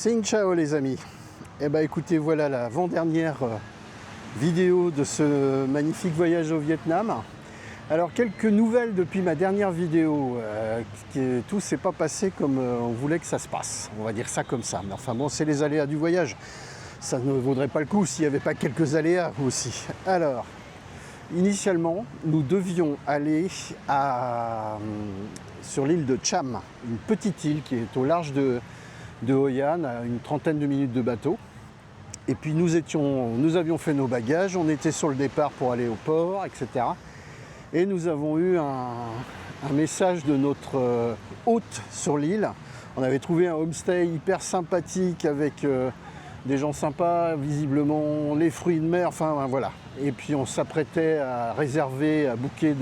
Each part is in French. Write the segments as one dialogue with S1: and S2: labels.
S1: Sing ciao les amis. Eh ben écoutez, voilà l'avant-dernière vidéo de ce magnifique voyage au Vietnam. Alors quelques nouvelles depuis ma dernière vidéo. Tout s'est pas passé comme on voulait que ça se passe. On va dire ça comme ça. Mais enfin bon, c'est les aléas du voyage. Ça ne vaudrait pas le coup s'il n'y avait pas quelques aléas aussi. Alors, initialement, nous devions aller sur l'île de Cham, une petite île qui est au large de Hoi An, à une trentaine de minutes de bateau. Et puis nous avions fait nos bagages, on était sur le départ pour aller au port, etc. Et nous avons eu un message de notre hôte sur l'île. On avait trouvé un homestay hyper sympathique avec des gens sympas, visiblement les fruits de mer, enfin voilà. Et puis on s'apprêtait à réserver, à booker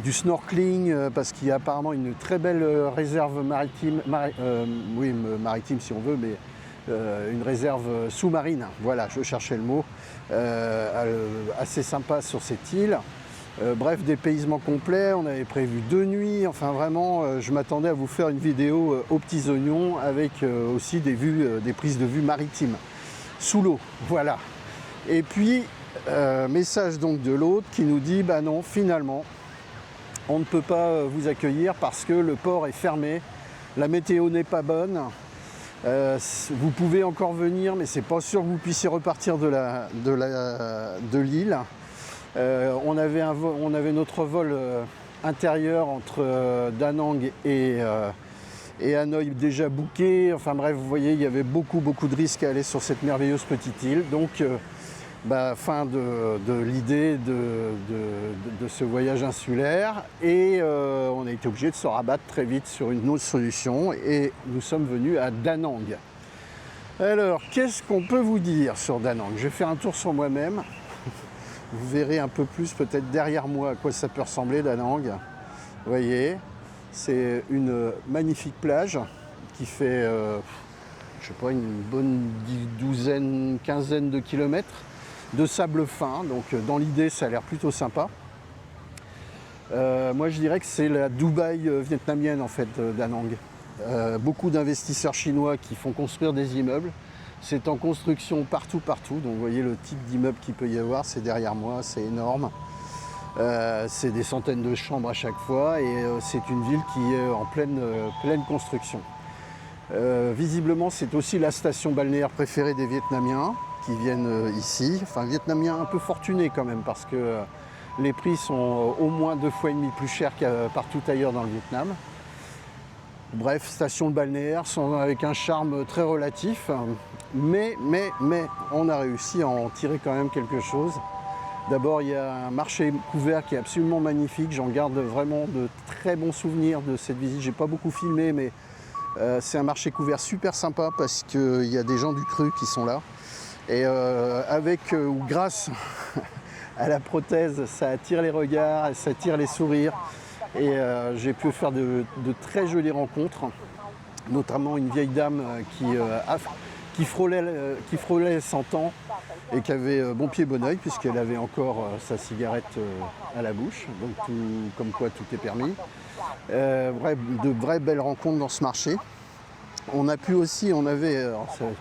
S1: du snorkeling parce qu'il y a apparemment une très belle réserve maritime, maritime si on veut, mais une réserve sous-marine, voilà, je cherchais le mot, assez sympa sur cette île. Bref, dépaysement complet, on avait prévu 2 nuits, enfin vraiment, je m'attendais à vous faire une vidéo aux petits oignons avec aussi des prises de vue maritimes, sous l'eau, voilà. Et puis, message donc de l'autre qui nous dit, bah non, finalement, on ne peut pas vous accueillir parce que le port est fermé, la météo n'est pas bonne, vous pouvez encore venir mais c'est pas sûr que vous puissiez repartir de l'île. On avait notre vol intérieur entre Da Nang et Hanoï déjà booké, enfin bref, vous voyez, il y avait beaucoup de risques à aller sur cette merveilleuse petite île, donc fin de l'idée de ce voyage insulaire et on a été obligé de se rabattre très vite sur une autre solution et nous sommes venus à Da Nang. Alors, qu'est-ce qu'on peut vous dire sur Da Nang? Je vais faire un tour sur moi-même. Vous verrez un peu plus peut-être derrière moi à quoi ça peut ressembler Da Nang. Vous voyez, c'est une magnifique plage qui fait, je sais pas, une bonne quinzaine de kilomètres de sable fin, donc dans l'idée ça a l'air plutôt sympa. Moi je dirais que c'est la Dubaï vietnamienne en fait, Da Nang. Beaucoup d'investisseurs chinois qui font construire des immeubles. C'est en construction partout, donc vous voyez le type d'immeuble qu'il peut y avoir, c'est derrière moi, c'est énorme. C'est des centaines de chambres à chaque fois et c'est une ville qui est en pleine construction. Visiblement c'est aussi la station balnéaire préférée des Vietnamiens qui viennent ici, enfin Vietnamiens un peu fortunés quand même parce que les prix sont au moins 2,5 fois plus chers que partout ailleurs dans le Vietnam. Bref, station balnéaire avec un charme très relatif, mais on a réussi à en tirer quand même quelque chose. D'abord, il y a un marché couvert qui est absolument magnifique, j'en garde vraiment de très bons souvenirs de cette visite. J'ai pas beaucoup filmé, mais c'est un marché couvert super sympa parce qu'il y a des gens du cru qui sont là. Et avec ou grâce à la prothèse, ça attire les regards, ça attire les sourires. Et j'ai pu faire de très jolies rencontres, notamment une vieille dame qui frôlait 100 ans et qui avait bon pied bon oeil puisqu'elle avait encore sa cigarette à la bouche, donc comme quoi tout est permis. Bref, de vraies belles rencontres dans ce marché. On a pu aussi,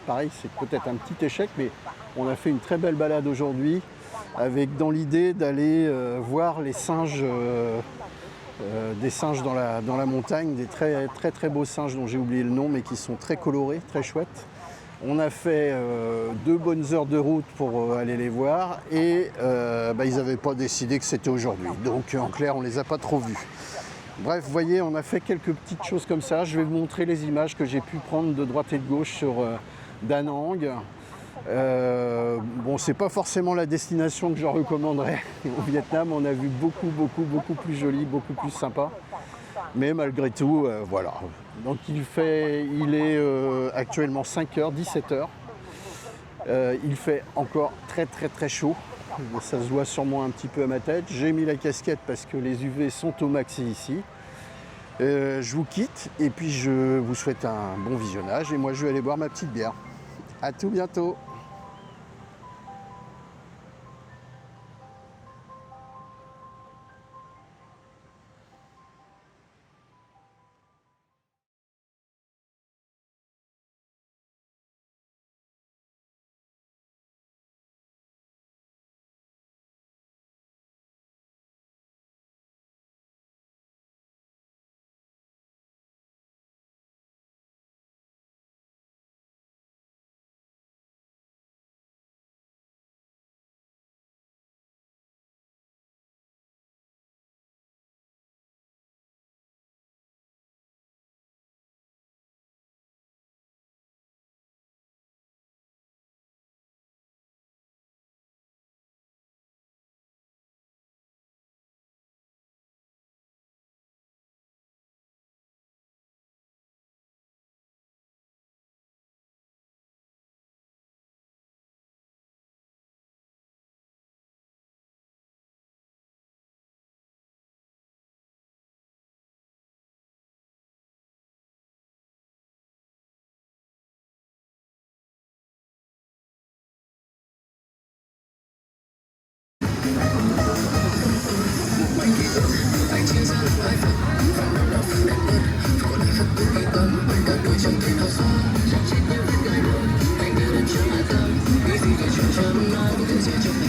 S1: pareil, c'est peut-être un petit échec, mais on a fait une très belle balade aujourd'hui avec dans l'idée d'aller voir les singes, des singes dans la montagne, des très beaux singes dont j'ai oublié le nom, mais qui sont très colorés, très chouettes. On a fait 2 bonnes heures de route pour aller les voir et ils n'avaient pas décidé que c'était aujourd'hui. Donc en clair, on ne les a pas trop vus. Bref, vous voyez, on a fait quelques petites choses comme ça. Je vais vous montrer les images que j'ai pu prendre de droite et de gauche sur Da Nang. Bon, c'est pas forcément la destination que je recommanderais au Vietnam. On a vu beaucoup plus joli, beaucoup plus sympa. Mais malgré tout, voilà. Donc il est actuellement 5h, 17h. Il fait encore très chaud. Ça se voit sûrement un petit peu à ma tête. J'ai mis la casquette parce que les UV sont au maxi ici. Je vous quitte et puis je vous souhaite un bon visionnage. Et moi je vais aller boire ma petite bière. À tout bientôt.
S2: c'est Éthiopie.